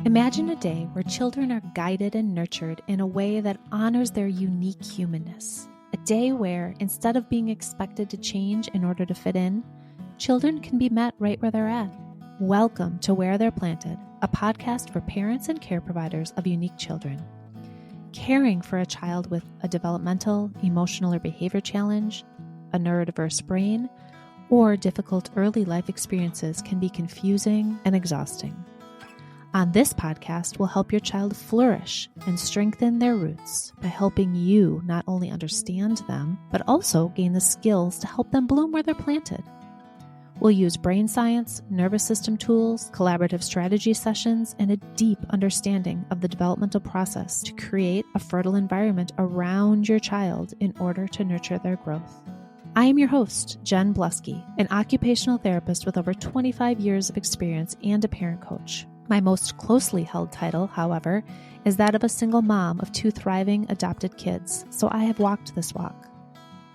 Imagine a day where children are guided and nurtured in a way that honors their unique humanness. A day where, instead of being expected to change in order to fit in, children can be met right where they're at. Welcome to Where They're Planted, a podcast for parents and care providers of unique children. Caring for a child with a developmental, emotional, or behavior challenge, a neurodiverse brain, or difficult early life experiences can be confusing and exhausting. On this podcast, we'll help your child flourish and strengthen their roots by helping you not only understand them, but also gain the skills to help them bloom where they're planted. We'll use brain science, nervous system tools, collaborative strategy sessions, and a deep understanding of the developmental process to create a fertile environment around your child in order to nurture their growth. I am your host, Jen Bluske, an occupational therapist with over 25 years of experience and a parent coach. My most closely held title, however, is that of a single mom of 2 thriving adopted kids, so I have walked this walk.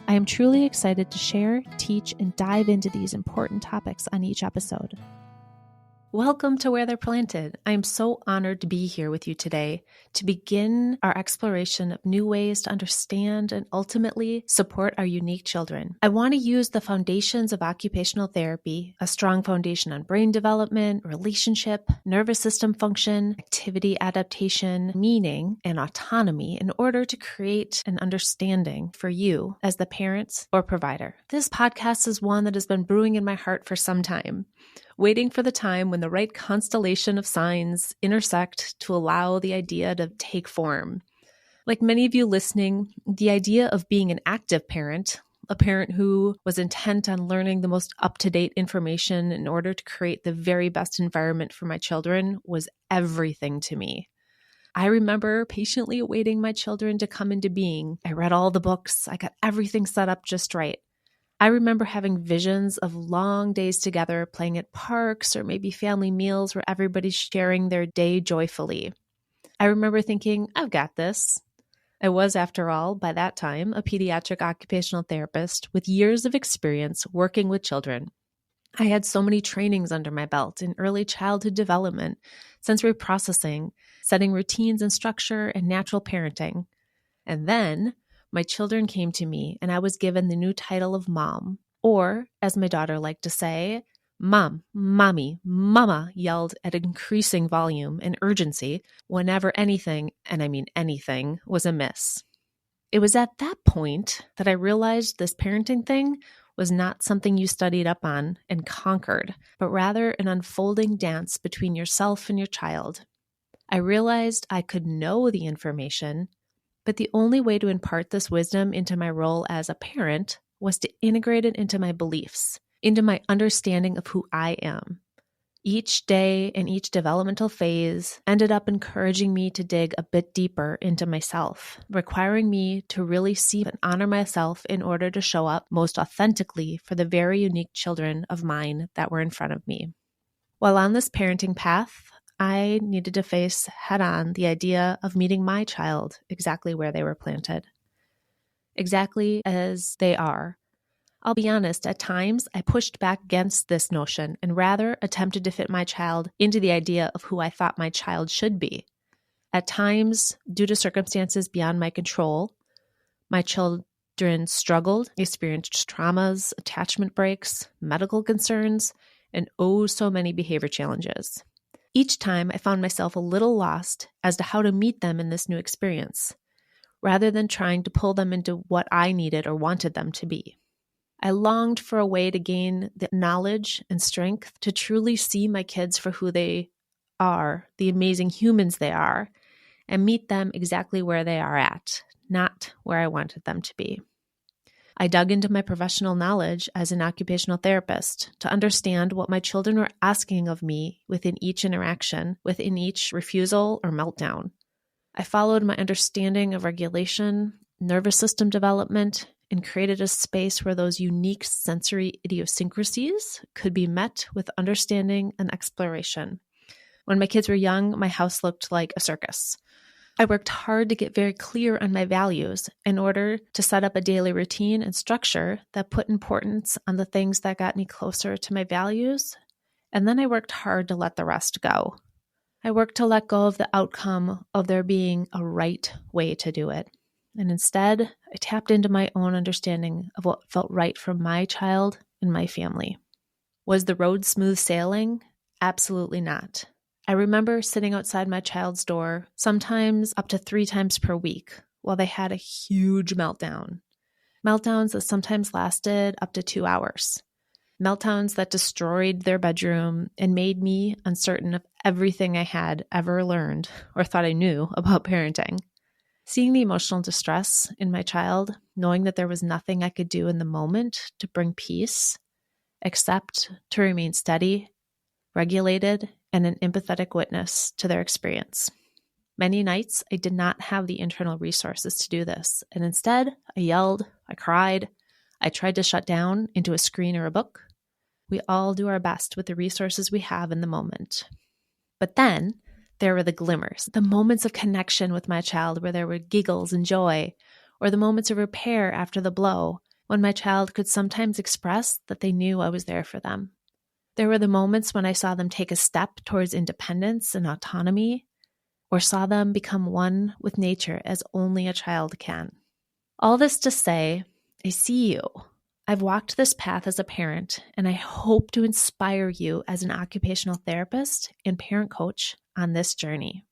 I am truly excited to share, teach, and dive into these important topics on each episode. Welcome to Where They're Planted. I am so honored to be here with you today to begin our exploration of new ways to understand and ultimately support our unique children. I want to use the foundations of occupational therapy, a strong foundation on brain development, relationship, nervous system function, activity adaptation, meaning, and autonomy in order to create an understanding for you as the parent or provider. This podcast is one that has been brewing in my heart for some time, waiting for the time when the right constellation of signs intersect to allow the idea to take form. Like many of you listening, the idea of being an active parent, a parent who was intent on learning the most up-to-date information in order to create the very best environment for my children, was everything to me. I remember patiently awaiting my children to come into being. I read all the books. I got everything set up just right. I remember having visions of long days together playing at parks or maybe family meals where everybody's sharing their day joyfully. I remember thinking, I've got this. I was, after all, by that time, a pediatric occupational therapist with years of experience working with children. I had so many trainings under my belt in early childhood development, sensory processing, setting routines and structure, and natural parenting. And then my children came to me and I was given the new title of mom, or as my daughter liked to say, mom, mommy, mama yelled at increasing volume and urgency whenever anything, and I mean anything, was amiss. It was at that point that I realized this parenting thing was not something you studied up on and conquered, but rather an unfolding dance between yourself and your child. I realized I could know the information, but the only way to impart this wisdom into my role as a parent was to integrate it into my beliefs, into my understanding of who I am. Each day and each developmental phase ended up encouraging me to dig a bit deeper into myself, requiring me to really see and honor myself in order to show up most authentically for the very unique children of mine that were in front of me. While on this parenting path, I needed to face head-on the idea of meeting my child exactly where they were planted, exactly as they are. I'll be honest, at times I pushed back against this notion and rather attempted to fit my child into the idea of who I thought my child should be. At times, due to circumstances beyond my control, my children struggled, experienced traumas, attachment breaks, medical concerns, and oh so many behavior challenges. Each time I found myself a little lost as to how to meet them in this new experience, rather than trying to pull them into what I needed or wanted them to be. I longed for a way to gain the knowledge and strength to truly see my kids for who they are, the amazing humans they are, and meet them exactly where they are at, not where I wanted them to be. I dug into my professional knowledge as an occupational therapist to understand what my children were asking of me within each interaction, within each refusal or meltdown. I followed my understanding of regulation, nervous system development, and created a space where those unique sensory idiosyncrasies could be met with understanding and exploration. When my kids were young, my house looked like a circus. I worked hard to get very clear on my values in order to set up a daily routine and structure that put importance on the things that got me closer to my values, and then I worked hard to let the rest go. I worked to let go of the outcome of there being a right way to do it. And instead, I tapped into my own understanding of what felt right for my child and my family. Was the road smooth sailing? Absolutely not. I remember sitting outside my child's door, sometimes up to 3 times per week, while they had a huge meltdown. Meltdowns that sometimes lasted up to 2 hours. Meltdowns that destroyed their bedroom and made me uncertain of everything I had ever learned or thought I knew about parenting. Seeing the emotional distress in my child, knowing that there was nothing I could do in the moment to bring peace, except to remain steady, regulated, and an empathetic witness to their experience. Many nights, I did not have the internal resources to do this, and instead, I yelled, I cried, I tried to shut down into a screen or a book. We all do our best with the resources we have in the moment. But then, there were the glimmers, the moments of connection with my child where there were giggles and joy, or the moments of repair after the blow, when my child could sometimes express that they knew I was there for them. There were the moments when I saw them take a step towards independence and autonomy, or saw them become one with nature as only a child can. All this to say, I see you. I've walked this path as a parent, and I hope to inspire you as an occupational therapist and parent coach on this journey.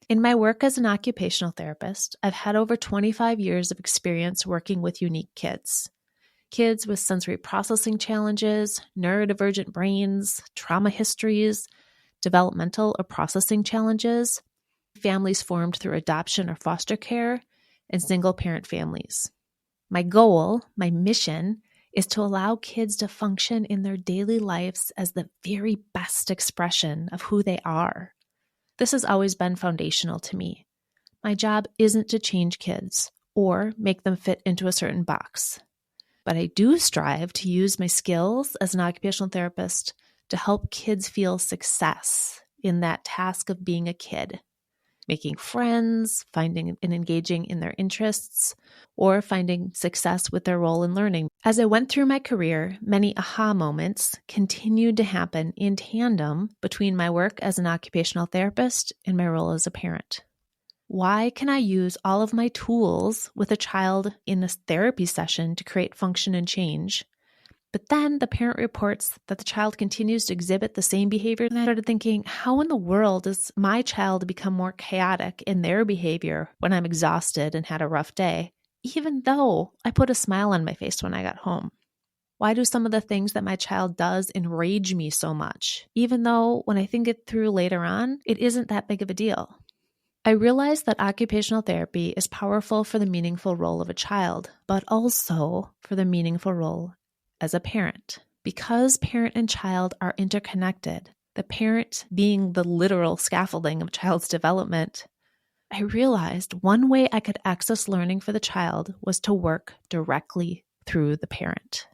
In my work as an occupational therapist, I've had over 25 years of experience working with unique kids. Kids with sensory processing challenges, neurodivergent brains, trauma histories, developmental or processing challenges, families formed through adoption or foster care, and single-parent families. My goal, my mission, is to allow kids to function in their daily lives as the very best expression of who they are. This has always been foundational to me. My job isn't to change kids or make them fit into a certain box. But I do strive to use my skills as an occupational therapist to help kids feel success in that task of being a kid, making friends, finding and engaging in their interests, or finding success with their role in learning. As I went through my career, many aha moments continued to happen in tandem between my work as an occupational therapist and my role as a parent. Why can I use all of my tools with a child in a therapy session to create function and change? But then the parent reports that the child continues to exhibit the same behavior. And I started thinking, how in the world does my child become more chaotic in their behavior when I'm exhausted and had a rough day, even though I put a smile on my face when I got home? Why do some of the things that my child does enrage me so much, even though when I think it through later on, it isn't that big of a deal? I realized that occupational therapy is powerful for the meaningful role of a child, but also for the meaningful role as a parent. Because parent and child are interconnected, the parent being the literal scaffolding of a child's development, I realized one way I could access learning for the child was to work directly through the parent.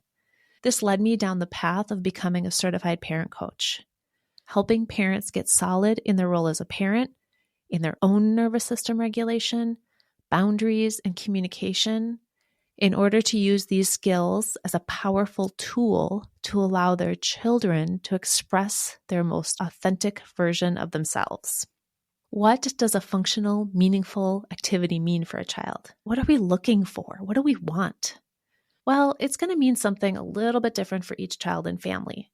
This led me down the path of becoming a certified parent coach, helping parents get solid in their role as a parent, in their own nervous system regulation, boundaries, and communication, in order to use these skills as a powerful tool to allow their children to express their most authentic version of themselves. What does a functional, meaningful activity mean for a child? What are we looking for? What do we want? Well, it's going to mean something a little bit different for each child and family.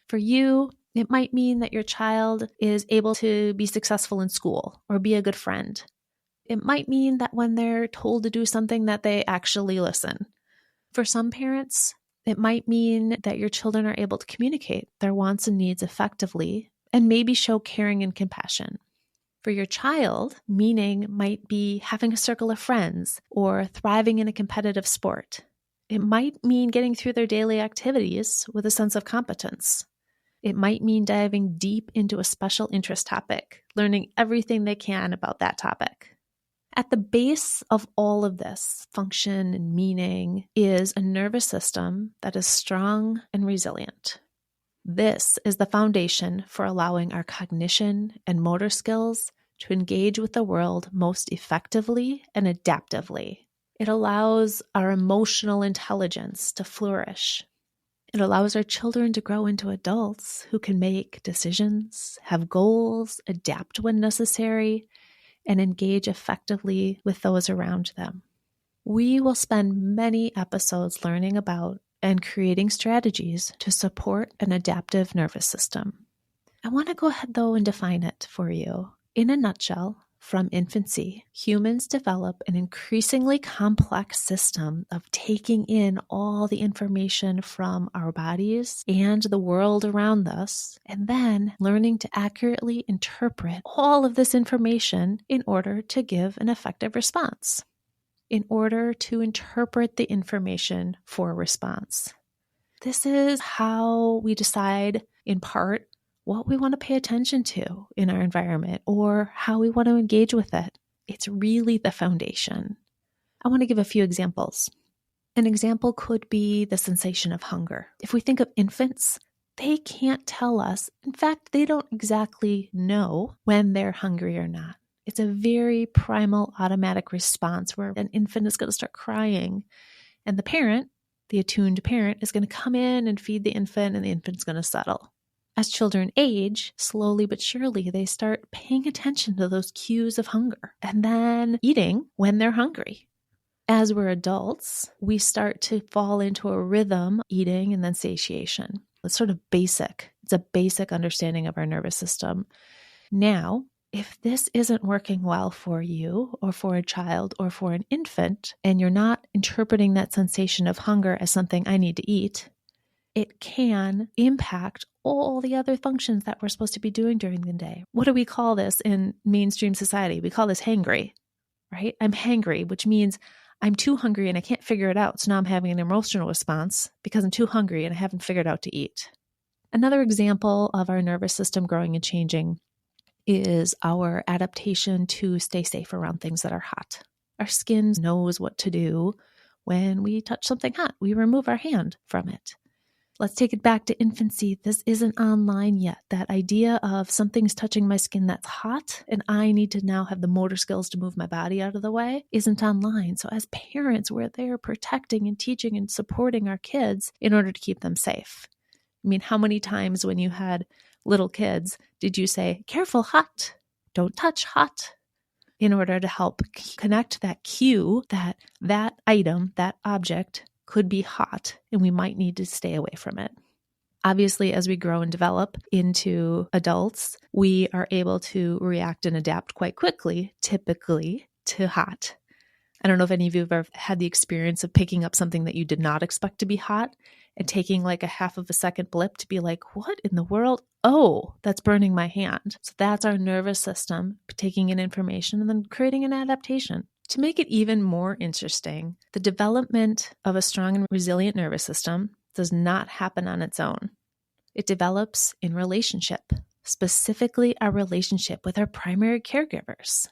For you, it might mean that your child is able to be successful in school or be a good friend. It might mean that when they're told to do something that they actually listen. For some parents, it might mean that your children are able to communicate their wants and needs effectively and maybe show caring and compassion. For your child, meaning might be having a circle of friends or thriving in a competitive sport. It might mean getting through their daily activities with a sense of competence. It might mean diving deep into a special interest topic, learning everything they can about that topic. At the base of all of this function and meaning is a nervous system that is strong and resilient. This is the foundation for allowing our cognition and motor skills to engage with the world most effectively and adaptively. It allows our emotional intelligence to flourish. It allows our children to grow into adults who can make decisions, have goals, adapt when necessary, and engage effectively with those around them. We will spend many episodes learning about and creating strategies to support an adaptive nervous system. I want to go ahead, though, and define it for you. In a nutshell, from infancy, humans develop an increasingly complex system of taking in all the information from our bodies and the world around us, and then learning to accurately interpret all of this information in order to give an effective response, in order to interpret the information for response. This is how we decide, in part, what we want to pay attention to in our environment or how we want to engage with it. It's really the foundation. I want to give a few examples. An example could be the sensation of hunger. If we think of infants, they can't tell us. In fact, they don't exactly know when they're hungry or not. It's a very primal automatic response where an infant is going to start crying, and the parent, the attuned parent, is going to come in and feed the infant, and the infant's going to settle. As children age, slowly but surely, they start paying attention to those cues of hunger and then eating when they're hungry. As we're adults, we start to fall into a rhythm, eating and then satiation. It's sort of basic. It's a basic understanding of our nervous system. Now, if this isn't working well for you or for a child or for an infant, and you're not interpreting that sensation of hunger as something I need to eat, it can impact all the other functions that we're supposed to be doing during the day. What do we call this in mainstream society? We call this hangry, right? I'm hangry, which means I'm too hungry and I can't figure it out. So now I'm having an emotional response because I'm too hungry and I haven't figured out to eat. Another example of our nervous system growing and changing is our adaptation to stay safe around things that are hot. Our skin knows what to do when we touch something hot. We remove our hand from it. Let's take it back to infancy. This isn't online yet. That idea of something's touching my skin that's hot and I need to now have the motor skills to move my body out of the way isn't online. So as parents, we're there protecting and teaching and supporting our kids in order to keep them safe. I mean, how many times when you had little kids did you say, careful, hot, don't touch, hot, in order to help connect that cue that that item, that object could be hot and we might need to stay away from it. Obviously, as we grow and develop into adults, we are able to react and adapt quite quickly, typically to hot. I don't know if any of you have ever had the experience of picking up something that you did not expect to be hot and taking like a half of a second blip to be like, what in the world? Oh, that's burning my hand. So that's our nervous system taking in information and then creating an adaptation. To make it even more interesting, the development of a strong and resilient nervous system does not happen on its own. It develops in relationship, specifically our relationship with our primary caregivers.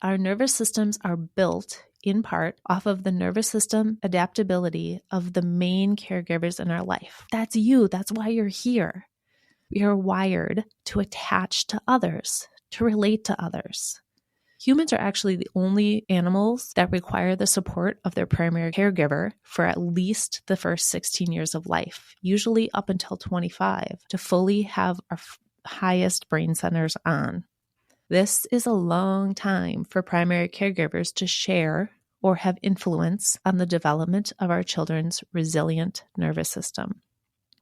Our nervous systems are built in part off of the nervous system adaptability of the main caregivers in our life. That's you. That's why you're here. We are wired to attach to others, to relate to others. Humans are actually the only animals that require the support of their primary caregiver for at least the first 16 years of life, usually up until 25, to fully have our highest brain centers on. This is a long time for primary caregivers to share or have influence on the development of our children's resilient nervous system.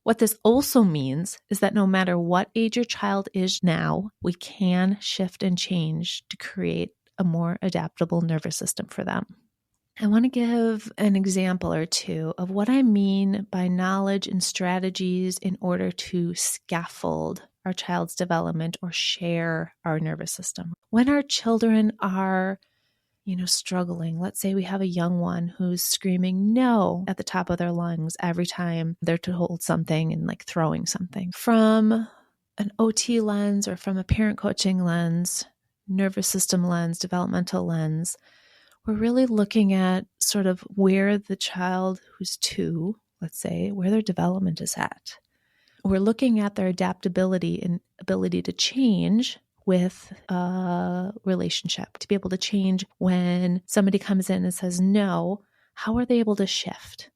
What this also means is that no matter what age your child is now, we can shift and change to create a more adaptable nervous system for them. I want to give an example or two of what I mean by knowledge and strategies in order to scaffold our child's development or share our nervous system. When our children are struggling. Let's say we have a young one who's screaming no at the top of their lungs every time they're told something and like throwing something. From an OT lens or from a parent coaching lens, nervous system lens, developmental lens, we're really looking at sort of where the child who's 2, let's say, where their development is at. We're looking at their adaptability and ability to change with a relationship, to be able to change when somebody comes in and says no. How are they able to shift?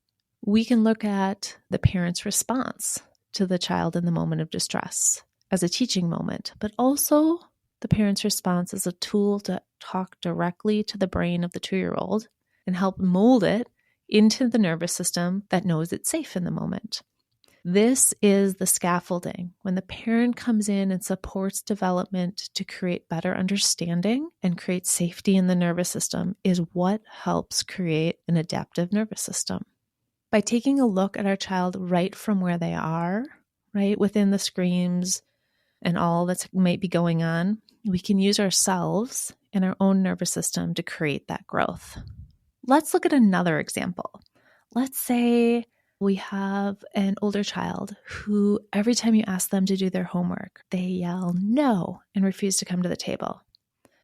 We can look at the parent's response to the child in the moment of distress as a teaching moment, but also the parent's response as a tool to talk directly to the brain of the 2-year-old and help mold it into the nervous system that knows it's safe in the moment. This is the scaffolding, when the parent comes in and supports development to create better understanding and create safety in the nervous system, is what helps create an adaptive nervous system. By taking a look at our child right from where they are, right within the screams and all that might be going on, we can use ourselves and our own nervous system to create that growth. Let's look at another example. Let's say we have an older child who every time you ask them to do their homework, they yell no and refuse to come to the table.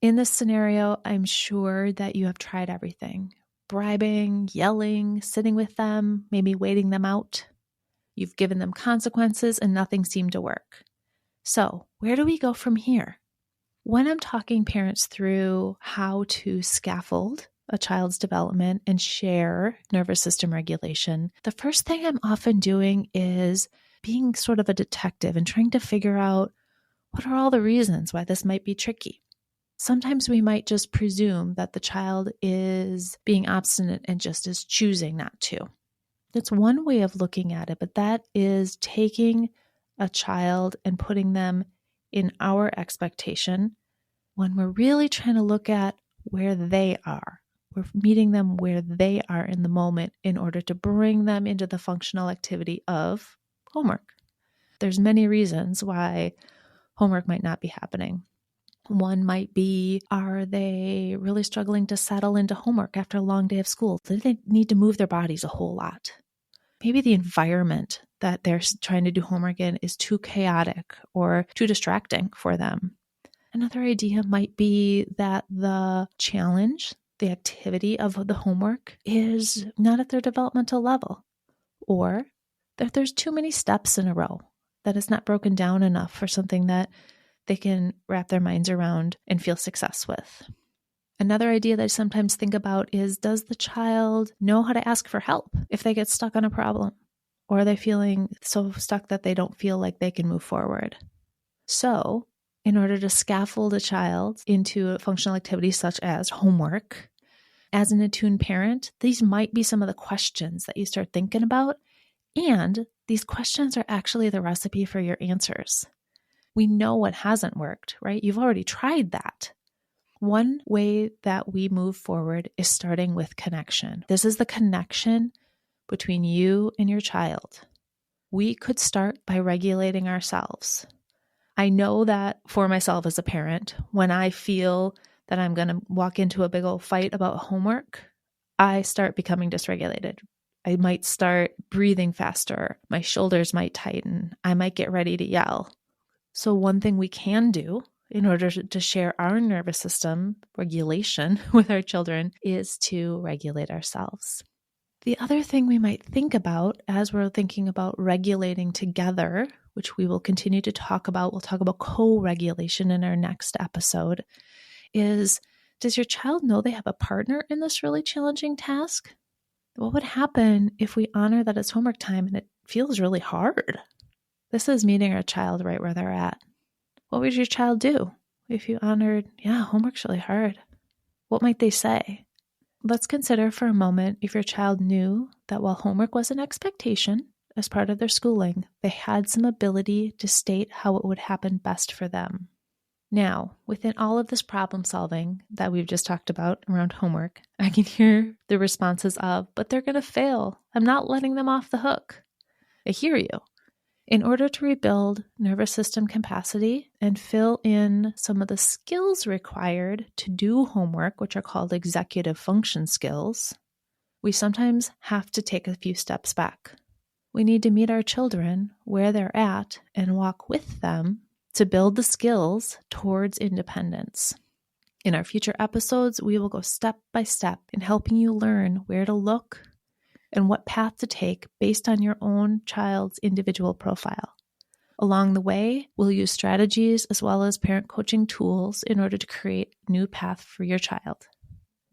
In this scenario, I'm sure that you have tried everything. Bribing, yelling, sitting with them, maybe waiting them out. You've given them consequences and nothing seemed to work. So, where do we go from here? When I'm talking parents through how to scaffold a child's development and share nervous system regulation, the first thing I'm often doing is being sort of a detective and trying to figure out what are all the reasons why this might be tricky. Sometimes we might just presume that the child is being obstinate and just is choosing not to. That's one way of looking at it, but that is taking a child and putting them in our expectation when we're really trying to look at where they are. We're meeting them where they are in the moment in order to bring them into the functional activity of homework. There's many reasons why homework might not be happening. One might be, are they really struggling to settle into homework after a long day of school? Do they need to move their bodies a whole lot? Maybe the environment that they're trying to do homework in is too chaotic or too distracting for them. Another idea might be that the challenge, the activity of the homework is not at their developmental level, or that there's too many steps in a row, that it's not broken down enough for something that they can wrap their minds around and feel success with. Another idea that I sometimes think about is, does the child know how to ask for help if they get stuck on a problem? Or are they feeling so stuck that they don't feel like they can move forward? So, in order to scaffold a child into a functional activity such as homework, as an attuned parent, these might be some of the questions that you start thinking about. And these questions are actually the recipe for your answers. We know what hasn't worked, right? You've already tried that. One way that we move forward is starting with connection. This is the connection between you and your child. We could start by regulating ourselves. I know that for myself as a parent, when I feel that I'm going to walk into a big old fight about homework, I start becoming dysregulated. I might start breathing faster. My shoulders might tighten. I might get ready to yell. So one thing we can do in order to share our nervous system regulation with our children is to regulate ourselves. The other thing we might think about as we're thinking about regulating together, which we will continue to talk about, we'll talk about co-regulation in our next episode, is, does your child know they have a partner in this really challenging task? What would happen if we honor that it's homework time and it feels really hard? This is meeting our child right where they're at. What would your child do if you honored, homework's really hard? What might they say? Let's consider for a moment if your child knew that while homework was an expectation as part of their schooling, they had some ability to state how it would happen best for them. Now, within all of this problem solving that we've just talked about around homework, I can hear the responses of, but they're going to fail. I'm not letting them off the hook. I hear you. In order to rebuild nervous system capacity and fill in some of the skills required to do homework, which are called executive function skills, we sometimes have to take a few steps back. We need to meet our children where they're at and walk with them to build the skills towards independence. In our future episodes, we will go step by step in helping you learn where to look and what path to take based on your own child's individual profile. Along the way, we'll use strategies as well as parent coaching tools in order to create a new path for your child.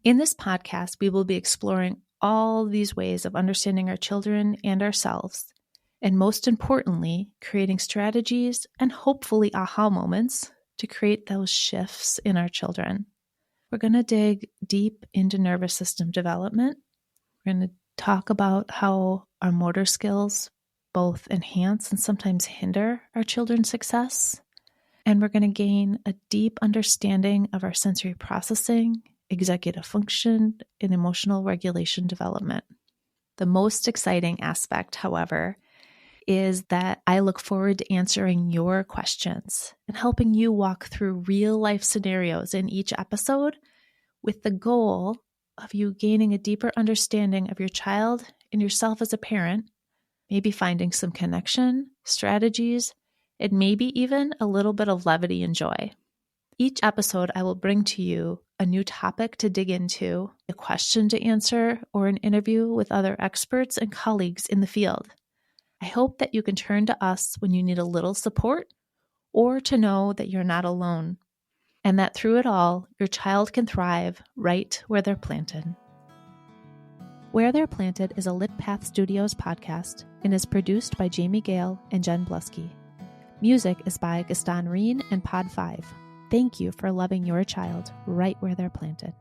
In this podcast, we will be exploring all these ways of understanding our children and ourselves, and most importantly, creating strategies and hopefully aha moments to create those shifts in our children. We're going to dig deep into nervous system development. We're going to talk about how our motor skills both enhance and sometimes hinder our children's success. And we're going to gain a deep understanding of our sensory processing, executive function, and emotional regulation development. The most exciting aspect, however, is that I look forward to answering your questions and helping you walk through real life scenarios in each episode with the goal of you gaining a deeper understanding of your child and yourself as a parent, maybe finding some connection, strategies, and maybe even a little bit of levity and joy. Each episode, I will bring to you a new topic to dig into, a question to answer, or an interview with other experts and colleagues in the field. I hope that you can turn to us when you need a little support or to know that you're not alone, and that through it all, your child can thrive right where they're planted. Where They're Planted is a Lit Path Studios podcast and is produced by Jamie Gale and Jen Bluske. Music is by Gaston Reen and Pod 5. Thank you for loving your child right where they're planted.